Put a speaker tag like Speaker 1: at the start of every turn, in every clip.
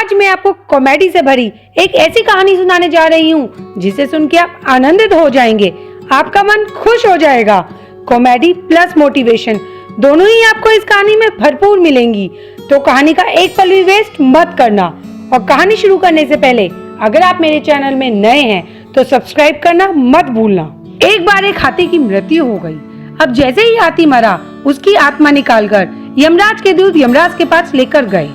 Speaker 1: आज मैं आपको कॉमेडी से भरी एक ऐसी कहानी सुनाने जा रही हूँ जिसे सुन के आप आनंदित हो जाएंगे, आपका मन खुश हो जाएगा। कॉमेडी प्लस मोटिवेशन दोनों ही आपको इस कहानी में भरपूर मिलेंगी। तो कहानी का एक पल भी वेस्ट मत करना। और कहानी शुरू करने से पहले अगर आप मेरे चैनल में नए हैं तो सब्सक्राइब करना मत भूलना। एक बार एक हाथी की मृत्यु हो गई। अब जैसे ही हाथी मरा, उसकी आत्मा निकालकर यमराज के दूत यमराज के पास लेकर गए।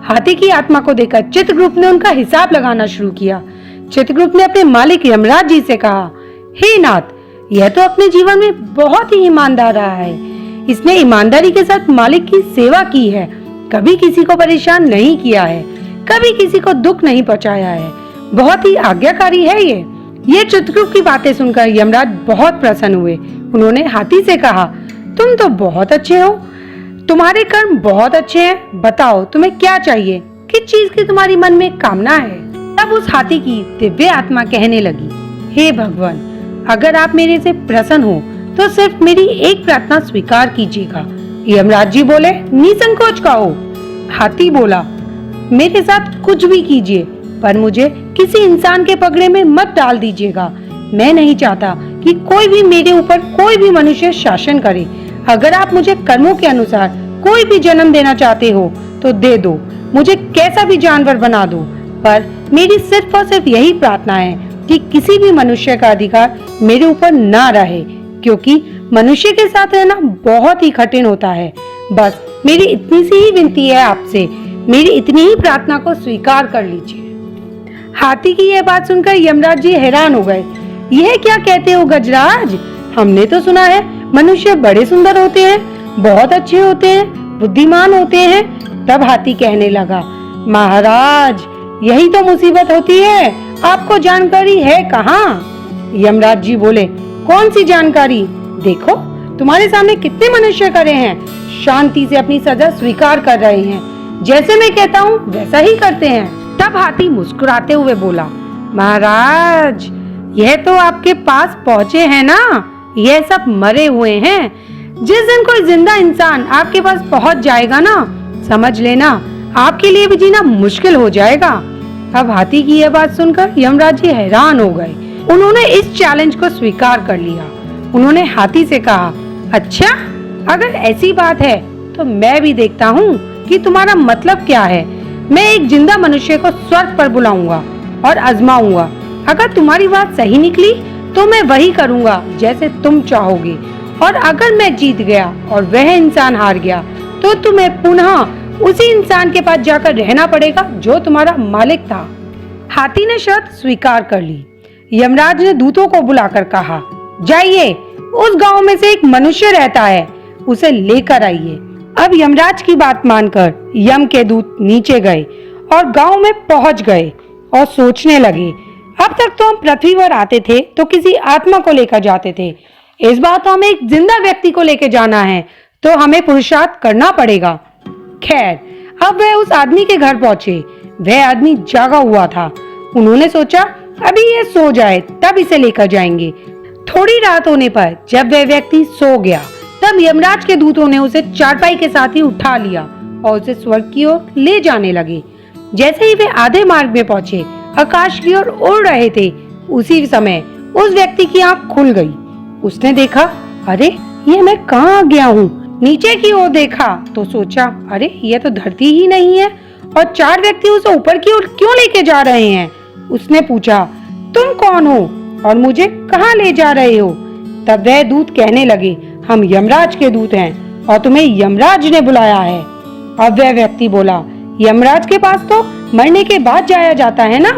Speaker 1: हाथी की आत्मा को देखकर चित्रगुप्त ने उनका हिसाब लगाना शुरू किया। चित्रगुप्त ने अपने मालिक यमराज जी से कहा, हे नाथ, यह तो अपने जीवन में बहुत ही ईमानदार रहा है। इसने ईमानदारी के साथ मालिक की सेवा की है, कभी किसी को परेशान नहीं किया है, कभी किसी को दुख नहीं पहुंचाया है, बहुत ही आज्ञाकारी है ये चित्रगुप्त की बातें सुनकर यमराज बहुत प्रसन्न हुए। उन्होंने हाथी से कहा, तुम तो बहुत अच्छे हो, तुम्हारे कर्म बहुत अच्छे हैं, बताओ तुम्हें क्या चाहिए, किस चीज की तुम्हारी मन में कामना है। तब उस हाथी की दिव्य आत्मा कहने लगी, हे भगवान, अगर आप मेरे से प्रसन्न हो तो सिर्फ मेरी एक प्रार्थना स्वीकार कीजिएगा। यमराज जी बोले, निसंकोच कहो। हाथी बोला, मेरे साथ कुछ भी कीजिए, पर मुझे किसी इंसान के पगड़े में मत डाल दीजिएगा। मैं नहीं चाहता कि कोई भी मेरे ऊपर कोई भी मनुष्य शासन करे। अगर आप मुझे कर्मों के अनुसार कोई भी जन्म देना चाहते हो तो दे दो, मुझे कैसा भी जानवर बना दो, पर मेरी सिर्फ और सिर्फ यही प्रार्थना है कि किसी भी मनुष्य का अधिकार मेरे ऊपर ना रहे, क्योंकि मनुष्य के साथ रहना बहुत ही कठिन होता है। बस मेरी इतनी सी ही विनती है आपसे, मेरी इतनी ही प्रार्थना को स्वीकार कर लीजिए। हाथी की यह बात सुनकर यमराज जी हैरान हो गए। यह क्या कहते हो गजराज, हमने तो सुना है मनुष्य बड़े सुंदर होते हैं, बहुत अच्छे होते हैं, बुद्धिमान होते हैं। तब हाथी कहने लगा, महाराज, यही तो मुसीबत होती है, आपको जानकारी है कहाँ? यमराज जी बोले, कौन सी जानकारी? देखो तुम्हारे सामने कितने मनुष्य खड़े हैं, शांति से अपनी सजा स्वीकार कर रहे हैं, जैसे मैं कहता हूँ वैसा ही करते हैं। तब हाथी मुस्कुराते हुए बोला, महाराज, यह तो आपके पास पहुँचे हैं ना, यह सब मरे हुए हैं। जिस दिन कोई जिंदा इंसान आपके पास पहुंच जाएगा ना, समझ लेना आपके लिए भी जीना मुश्किल हो जाएगा। अब हाथी की यह बात सुनकर यमराज जी हैरान हो गए। उन्होंने इस चैलेंज को स्वीकार कर लिया। उन्होंने हाथी से कहा, अच्छा, अगर ऐसी बात है तो मैं भी देखता हूँ कि तुम्हारा मतलब क्या है। मैं एक जिंदा मनुष्य को स्वर्ग पर बुलाऊंगा और आजमाऊंगा। अगर तुम्हारी बात सही निकली तो मैं वही करूंगा जैसे तुम चाहोगे, और अगर मैं जीत गया और वह इंसान हार गया तो तुम्हें पुनः उसी इंसान के पास जाकर रहना पड़ेगा जो तुम्हारा मालिक था। हाथी ने शर्त स्वीकार कर ली। यमराज ने दूतों को बुलाकर कहा, जाइए, उस गांव में से एक मनुष्य रहता है, उसे लेकर आइए। अब यमराज की बात मानकर यम के दूत नीचे गए और गांव में पहुंच गए और सोचने लगे, अब तक तो हम पृथ्वी पर आते थे तो किसी आत्मा को लेकर जाते थे, इस बार तो हमें एक जिंदा व्यक्ति को लेकर जाना है, तो हमें पुरुषार्थ करना पड़ेगा। खैर, अब वह उस आदमी के घर पहुंचे। वह आदमी जागा हुआ था। उन्होंने सोचा, अभी ये सो जाए तब इसे लेकर जाएंगे। थोड़ी रात होने पर जब वह व्यक्ति सो गया, तब यमराज के दूतों ने उसे चारपाई के साथ ही उठा लिया और उसे स्वर्ग की ओर ले जाने लगे। जैसे ही वे आधे मार्ग में पहुंचे, आकाश की ओर उड़ रहे थे, उसी समय उस व्यक्ति की आंख खुल गई। उसने देखा, अरे ये मैं कहाँ आ गया हूँ। नीचे की ओर देखा तो सोचा, अरे ये तो धरती ही नहीं है, और चार व्यक्ति उसे ऊपर की ओर क्यों लेके जा रहे हैं। उसने पूछा, तुम कौन हो और मुझे कहाँ ले जा रहे हो? तब वह दूत कहने लगे, हम यमराज के दूत हैं और तुम्हें यमराज ने बुलाया है। अब वह व्यक्ति बोला, यमराज के पास तो मरने के बाद जाया जाता है ना,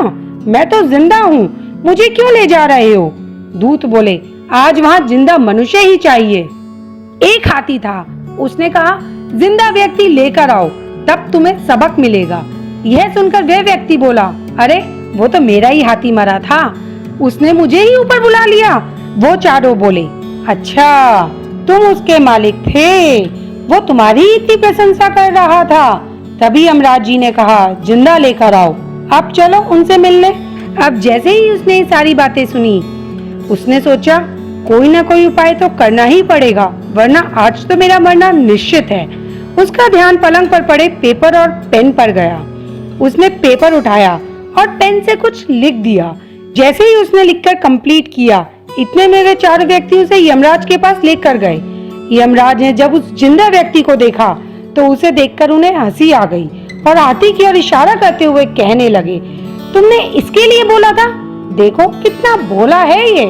Speaker 1: मैं तो जिंदा हूँ, मुझे क्यों ले जा रहे हो? दूत बोले, आज वहाँ जिंदा मनुष्य ही चाहिए। एक हाथी था, उसने कहा, जिंदा व्यक्ति लेकर आओ, तब तुम्हें सबक मिलेगा। यह सुनकर वह व्यक्ति बोला, अरे वो तो मेरा ही हाथी मरा था, उसने मुझे ही ऊपर बुला लिया। वो चारों बोले, अच्छा, तुम उसके मालिक थे, वो तुम्हारी इतनी प्रशंसा कर रहा था। तभी यमराज जी ने कहा, जिंदा लेकर आओ, अब चलो उनसे मिलने। अब जैसे ही उसने सारी बातें सुनी, उसने सोचा, कोई ना कोई उपाय तो करना ही पड़ेगा, वरना आज तो मेरा मरना निश्चित है। उसका ध्यान पलंग पर पड़े पेपर और पेन पर गया। उसने पेपर उठाया और पेन से कुछ लिख दिया। जैसे ही उसने लिखकर कंप्लीट किया, इतने में वे चारों व्यक्ति उसे यमराज के पास लेकर गए। यमराज ने जब उस जिंदा व्यक्ति को देखा तो उसे देखकर उन्हें हंसी आ गई और हाथी की ओर इशारा करते हुए कहने लगे, तुमने इसके लिए बोला था? देखो कितना भोला है ये।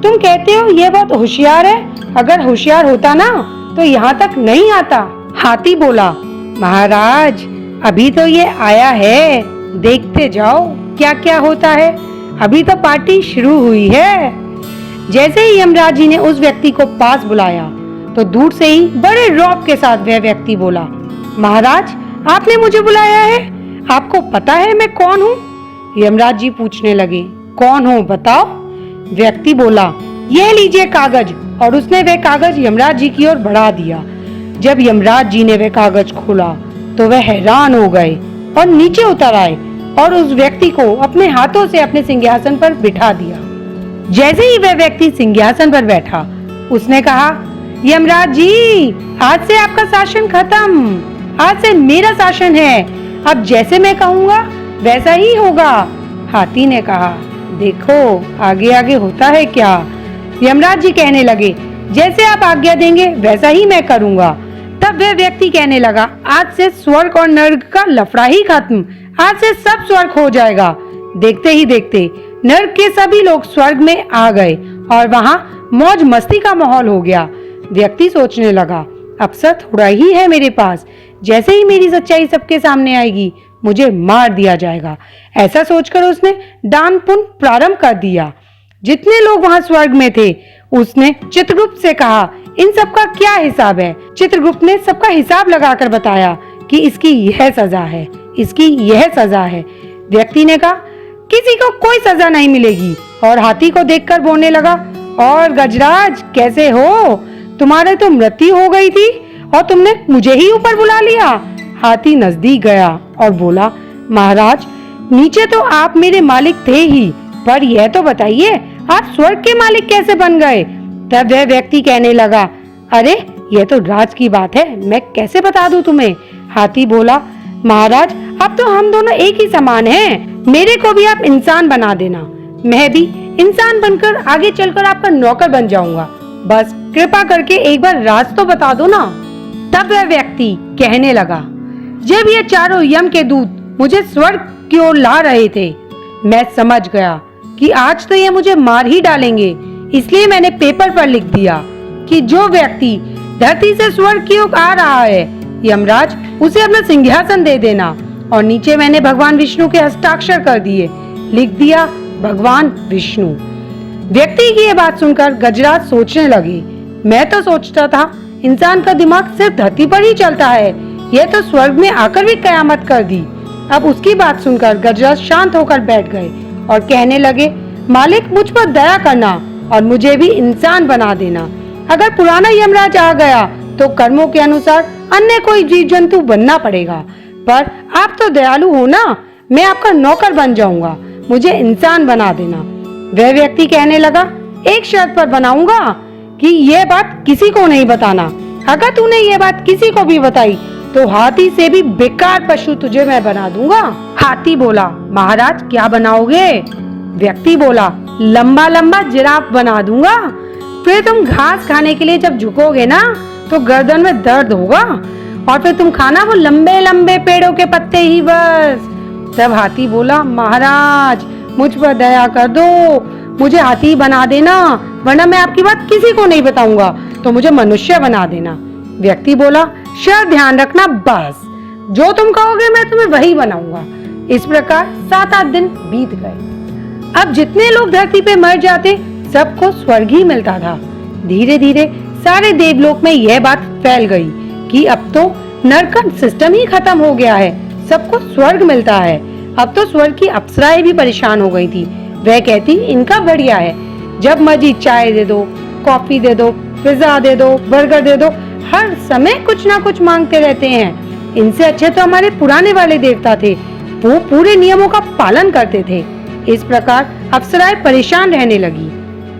Speaker 1: तुम कहते हो ये बहुत होशियार है, अगर होशियार होता ना तो यहाँ तक नहीं आता। हाथी बोला, महाराज अभी तो ये आया है, देखते जाओ क्या क्या होता है, अभी तो पार्टी शुरू हुई है। जैसे ही यमराज जी ने उस व्यक्ति को पास बुलाया तो दूर से ही बड़े रौब के साथ वह व्यक्ति बोला, महाराज आपने मुझे बुलाया है, आपको पता है मैं कौन हूँ? यमराज जी पूछने लगे, कौन हो बताओ? व्यक्ति बोला, यह लीजिए कागज, और उसने वह कागज यमराज जी की ओर बढ़ा दिया। जब यमराज जी ने वह कागज खोला तो वह हैरान हो गए और नीचे उतर आए और उस व्यक्ति को अपने हाथों से अपने सिंहासन पर बिठा दिया। जैसे ही वह व्यक्ति सिंहासन पर बैठा, उसने कहा, यमराज जी आज से आपका शासन खत्म, आज से मेरा शासन है, अब जैसे मैं कहूँगा वैसा ही होगा। हाथी ने कहा, देखो आगे आगे होता है क्या? यमराज जी कहने लगे, जैसे आप आज्ञा देंगे वैसा ही मैं करूँगा। तब वह व्यक्ति कहने लगा, आज से स्वर्ग और नर्क का लफड़ा ही खत्म, आज से सब स्वर्ग हो जाएगा। देखते ही देखते नर्क के सभी लोग स्वर्ग में आ गए और वहाँ मौज मस्ती का माहौल हो गया। व्यक्ति सोचने लगा, अवसर थोड़ा ही है मेरे पास, जैसे ही मेरी सच्चाई सबके सामने आएगी मुझे मार दिया जाएगा। ऐसा सोचकर उसने दान पुण्य प्रारंभ कर दिया। जितने लोग वहाँ स्वर्ग में थे उसने चित्रगुप्त से कहा, इन सब का क्या हिसाब है? चित्रगुप्त ने सबका हिसाब लगाकर बताया कि इसकी यह सजा है, इसकी यह सजा है। व्यक्ति ने कहा, किसी को कोई सजा नहीं मिलेगी, और हाथी को देखकर बोलने लगा, और गजराज कैसे हो? तुम्हारे तो मृत्यु हो गई थी और तुमने मुझे ही ऊपर बुला लिया। हाथी नजदीक गया और बोला, महाराज नीचे तो आप मेरे मालिक थे ही, पर यह तो बताइए आप स्वर्ग के मालिक कैसे बन गए? तब वह व्यक्ति कहने लगा, अरे यह तो राज की बात है, मैं कैसे बता दूं तुम्हें? हाथी बोला, महाराज अब तो हम दोनों एक ही समान हैं, मेरे को भी आप इंसान बना देना, मैं भी इंसान बनकर आगे चलकर आपका नौकर बन जाऊंगा, बस कृपा करके एक बार राज तो बता दो ना। तब वह व्यक्ति कहने लगा, जब ये चारों यम के दूत मुझे स्वर्ग की ओर ला रहे थे, मैं समझ गया कि आज तो ये मुझे मार ही डालेंगे, इसलिए मैंने पेपर पर लिख दिया कि जो व्यक्ति धरती से स्वर्ग की ओर आ रहा है, यमराज उसे अपना सिंहासन दे देना। और नीचे मैंने भगवान विष्णु के हस्ताक्षर कर दिए, लिख दिया भगवान विष्णु। व्यक्ति की ये बात सुनकर गजराज सोचने लगे, मैं तो सोचता था इंसान का दिमाग सिर्फ धरती पर ही चलता है, यह तो स्वर्ग में आकर भी कयामत कर दी। अब उसकी बात सुनकर गजराज शांत होकर बैठ गए और कहने लगे, मालिक मुझ पर दया करना और मुझे भी इंसान बना देना। अगर पुराना यमराज आ गया तो कर्मों के अनुसार अन्य कोई जीव जंतु बनना पड़ेगा, पर आप तो दयालु हो ना, मैं आपका नौकर बन जाऊंगा, मुझे इंसान बना देना। वह व्यक्ति कहने लगा, एक शर्त पर बनाऊंगा कि यह बात किसी को नहीं बताना, अगर तूने ये बात किसी को भी बताई तो हाथी से भी बेकार पशु तुझे मैं बना दूंगा। हाथी बोला, महाराज क्या बनाओगे? व्यक्ति बोला, लंबा लंबा जिराफ बना दूंगा, फिर तुम घास खाने के लिए जब झुकोगे ना तो गर्दन में दर्द होगा, और फिर तुम खाना वो लंबे लंबे पेड़ों के पत्ते ही बस। तब हाथी बोला, महाराज मुझ पर दया कर दो, मुझे हाथी बना देना, वरना मैं आपकी बात किसी को नहीं बताऊंगा, तो मुझे मनुष्य बना देना। व्यक्ति बोला, शर्त ध्यान रखना, बस जो तुम कहोगे मैं तुम्हें वही बनाऊंगा। इस प्रकार 7-8 दिन बीत गए। अब जितने लोग धरती पे मर जाते सबको स्वर्ग ही मिलता था। धीरे धीरे सारे देवलोक में यह बात फैल गई कि अब तो नरक का सिस्टम ही खत्म हो गया है, सबको स्वर्ग मिलता है। अब तो स्वर्ग की अप्सराएं भी परेशान हो गई थी, वह कहती इनका बढ़िया है, जब मर्जी चाय दे दो, कॉफी दे दो, पिज्जा दे दो, बर्गर दे दो, हर समय कुछ ना कुछ मांगते रहते हैं। इनसे अच्छे तो हमारे पुराने वाले देवता थे, वो पूरे नियमों का पालन करते थे। इस प्रकार अप्सराएं परेशान रहने लगी।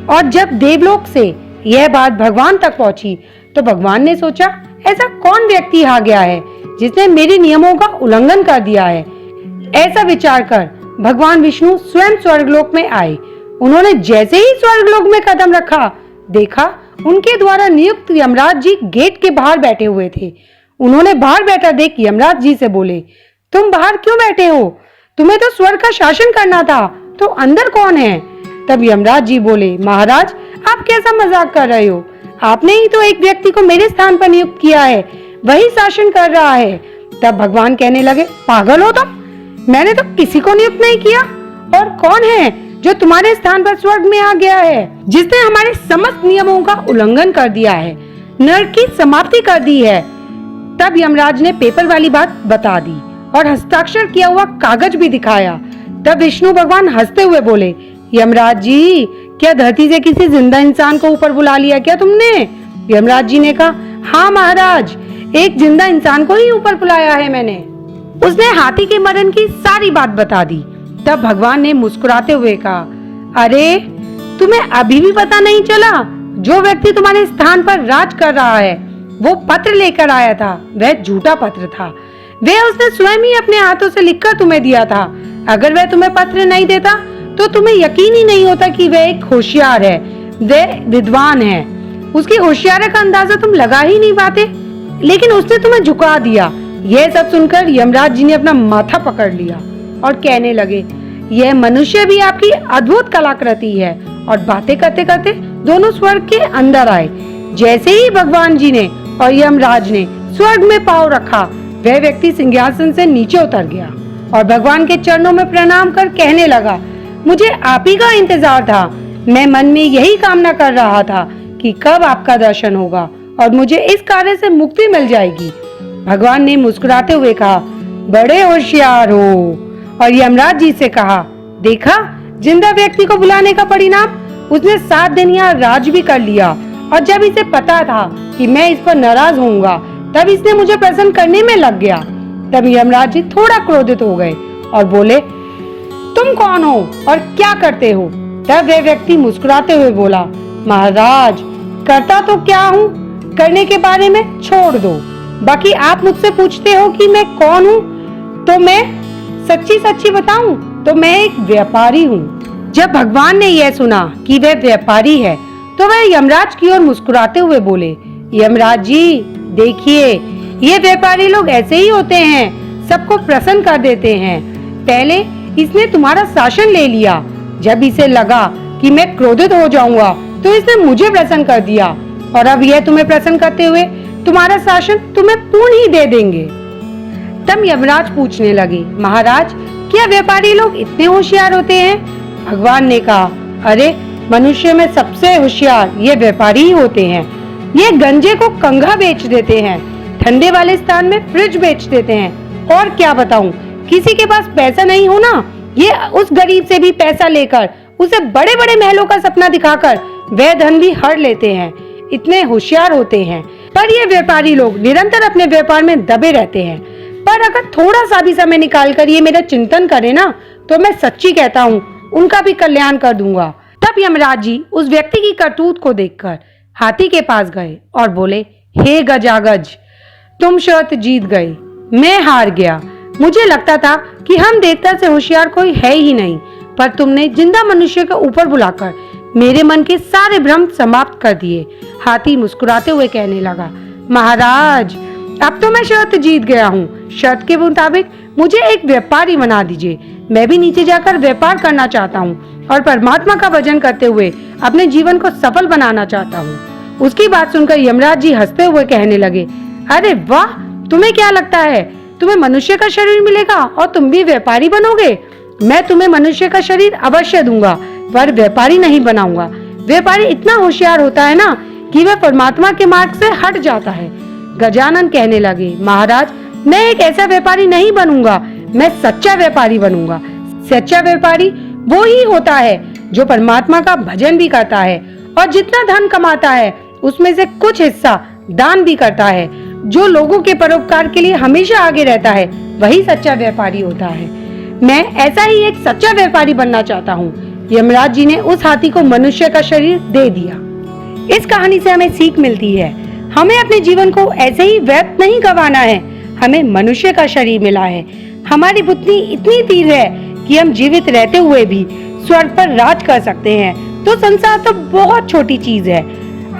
Speaker 1: और जब देवलोक से यह बात भगवान तक पहुंची तो भगवान ने सोचा, ऐसा कौन व्यक्ति आ गया है जिसने मेरे नियमों का उल्लंघन कर दिया है। ऐसा विचार कर भगवान विष्णु स्वयं स्वर्गलोक में आए। उन्होंने जैसे ही स्वर्गलोक में कदम रखा, देखा उनके द्वारा नियुक्त यमराज जी गेट के बाहर बैठे हुए थे। उन्होंने बाहर बैठा देख यमराज जी से बोले, तुम बाहर क्यों बैठे हो? तुम्हें तो स्वर्ग का शासन करना था, तो अंदर कौन है? तब यमराज जी बोले, महाराज आप कैसा मजाक कर रहे हो? आपने ही तो एक व्यक्ति को मेरे स्थान पर नियुक्त किया है, वही शासन कर रहा है। तब भगवान कहने लगे, पागल हो तुम? मैंने तो किसी को नियुक्त नहीं किया। और कौन है जो तुम्हारे स्थान पर स्वर्ग में आ गया है, जिसने हमारे समस्त नियमों का उल्लंघन कर दिया है, नरक की समाप्ति कर दी है? तब यमराज ने पेपर वाली बात बता दी और हस्ताक्षर किया हुआ कागज भी दिखाया। तब विष्णु भगवान हंसते हुए बोले, यमराज जी क्या धरती से किसी जिंदा इंसान को ऊपर बुला लिया क्या तुमने? यमराज जी ने कहा, हाँ महाराज, एक जिंदा इंसान को ही ऊपर बुलाया है मैंने। उसने हाथी के मरण की सारी बात बता दी। तब भगवान ने मुस्कुराते हुए कहा, अरे तुम्हें अभी भी पता नहीं चला? जो व्यक्ति तुम्हारे स्थान पर राज कर रहा है वो पत्र लेकर आया था, वह झूठा पत्र था। वह उसने स्वयं ही अपने हाथों से लिखकर तुम्हें दिया था। अगर वह तुम्हें पत्र नहीं देता तो तुम्हें यकीन ही नहीं होता कि वह एक होशियार है, वह विद्वान है। उसकी होशियारी का अंदाजा तुम लगा ही नहीं पाते, लेकिन उसने तुम्हें झुका दिया। यह सब सुनकर यमराज जी ने अपना माथा पकड़ लिया और कहने लगे, यह मनुष्य भी आपकी अद्भुत कलाकृति है। और बातें करते करते दोनों स्वर्ग के अंदर आए। जैसे ही भगवान जी ने और यमराज ने स्वर्ग में पांव रखा, वह व्यक्ति सिंहासन से नीचे उतर गया और भगवान के चरणों में प्रणाम कर कहने लगा, मुझे आप ही का इंतजार था। मैं मन में यही कामना कर रहा था कि कब आपका दर्शन होगा और मुझे इस कार्य से मुक्ति मिल जाएगी। भगवान ने मुस्कुराते हुए कहा, बड़े होशियार हो। और यमराज जी से कहा, देखा जिंदा व्यक्ति को बुलाने का परिणाम? उसने 7 दिन यहाँ राज भी कर लिया और जब इसे पता था कि मैं इस पर नाराज होऊंगा, तब इसने मुझे प्रसन्न करने में लग गया। तब यमराज जी थोड़ा क्रोधित हो गए और बोले, तुम कौन हो और क्या करते हो? तब वह व्यक्ति मुस्कुराते हुए बोला, महाराज करता तो क्या हूँ, करने के बारे में छोड़ दो। बाकी आप मुझसे पूछते हो कि मैं कौन हूँ, तो मैं सच्ची सच्ची बताऊं तो मैं एक व्यापारी हूँ। जब भगवान ने यह सुना कि वह व्यापारी है, तो वह यमराज की ओर मुस्कुराते हुए बोले, यमराज जी देखिए, ये व्यापारी लोग ऐसे ही होते हैं, सबको प्रसन्न कर देते हैं। पहले इसने तुम्हारा शासन ले लिया, जब इसे लगा कि मैं क्रोधित हो जाऊंगा तो इसने मुझे प्रसन्न कर दिया, और अब यह तुम्हें प्रसन्न करते हुए तुम्हारा शासन तुम्हें पूर्ण ही दे देंगे। तब यमराज पूछने लगे, महाराज क्या व्यापारी लोग इतने होशियार होते हैं? भगवान ने कहा, अरे मनुष्य में सबसे होशियार ये व्यापारी ही होते हैं। ये गंजे को कंघा बेच देते हैं, ठंडे वाले स्थान में फ्रिज बेच देते हैं। और क्या बताऊं, किसी के पास पैसा नहीं हो ना, ये उस गरीब से भी पैसा लेकर उसे बड़े बड़े महलों का सपना दिखाकर वह धन भी हड़ लेते हैं। इतने होशियार होते हैं, पर ये व्यापारी लोग निरंतर अपने व्यापार में दबे रहते हैं। पर अगर थोड़ा सा भी समय निकालकर ये मेरा चिंतन करे ना, तो मैं सच्ची कहता हूँ उनका भी कल्याण कर दूंगा। तब यमराज जी उस व्यक्ति की करतूत को देखकर हाथी के पास गए और बोले, हे गजागज, तुम शर्त जीत गए, मैं हार गया। मुझे लगता था कि हम देवता से होशियार कोई है ही नहीं, पर तुमने जिंदा मनुष्य के ऊपर बुलाकर मेरे मन के सारे भ्रम समाप्त कर दिए। हाथी मुस्कुराते हुए कहने लगा, महाराज अब तो मैं शर्त जीत गया हूँ। शर्त के मुताबिक मुझे एक व्यापारी बना दीजिए। मैं भी नीचे जाकर व्यापार करना चाहता हूँ और परमात्मा का भजन करते हुए अपने जीवन को सफल बनाना चाहता हूँ। उसकी बात सुनकर यमराज जी हंसते हुए कहने लगे, अरे वाह, तुम्हें क्या लगता है तुम्हें मनुष्य का शरीर मिलेगा और तुम भी व्यापारी बनोगे? मैं तुम्हें मनुष्य का शरीर अवश्य दूंगा, पर व्यापारी नहीं बनाऊंगा। व्यापारी इतना होशियार होता है ना कि वह परमात्मा के मार्ग से हट जाता है। गजानन कहने लगे, महाराज मैं एक ऐसा व्यापारी नहीं बनूंगा, मैं सच्चा व्यापारी बनूंगा। सच्चा व्यापारी वो ही होता है जो परमात्मा का भजन भी करता है और जितना धन कमाता है उसमें से कुछ हिस्सा दान भी करता है। जो लोगों के परोपकार के लिए हमेशा आगे रहता है, वही सच्चा व्यापारी होता है। मैं ऐसा ही एक सच्चा व्यापारी बनना चाहता हूँ। यमराज जी ने उस हाथी को मनुष्य का शरीर दे दिया। इस कहानी से हमें सीख मिलती है, हमें अपने जीवन को ऐसे ही व्यर्थ नहीं गंवाना है। हमें मनुष्य का शरीर मिला है, हमारी बुद्धि इतनी तीव्र है कि हम जीवित रहते हुए भी स्वर्ग पर राज कर सकते हैं, तो संसार तो बहुत छोटी चीज है।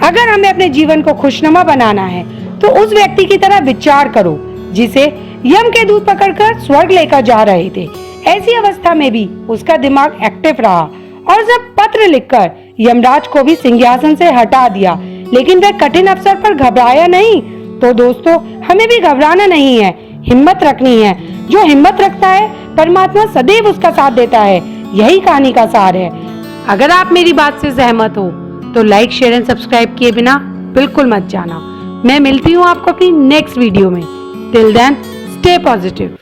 Speaker 1: अगर हमें अपने जीवन को खुशनुमा बनाना है तो उस व्यक्ति की तरह विचार करो जिसे यम के दूत पकड़कर स्वर्ग लेकर जा रहे थे। ऐसी अवस्था में भी उसका दिमाग एक्टिव रहा और जब पत्र लिखकर यमराज को भी सिंहासन से हटा दिया, लेकिन वह कठिन अवसर पर घबराया नहीं। तो दोस्तों, हमें भी घबराना नहीं है, हिम्मत रखनी है। जो हिम्मत रखता है परमात्मा सदैव उसका साथ देता है। यही कहानी का सार है। अगर आप मेरी बात से सहमत हो तो लाइक, शेयर एंड सब्सक्राइब किए बिना बिल्कुल मत जाना। मैं मिलती हूँ आपको अपनी नेक्स्ट वीडियो में। Till then, stay positive.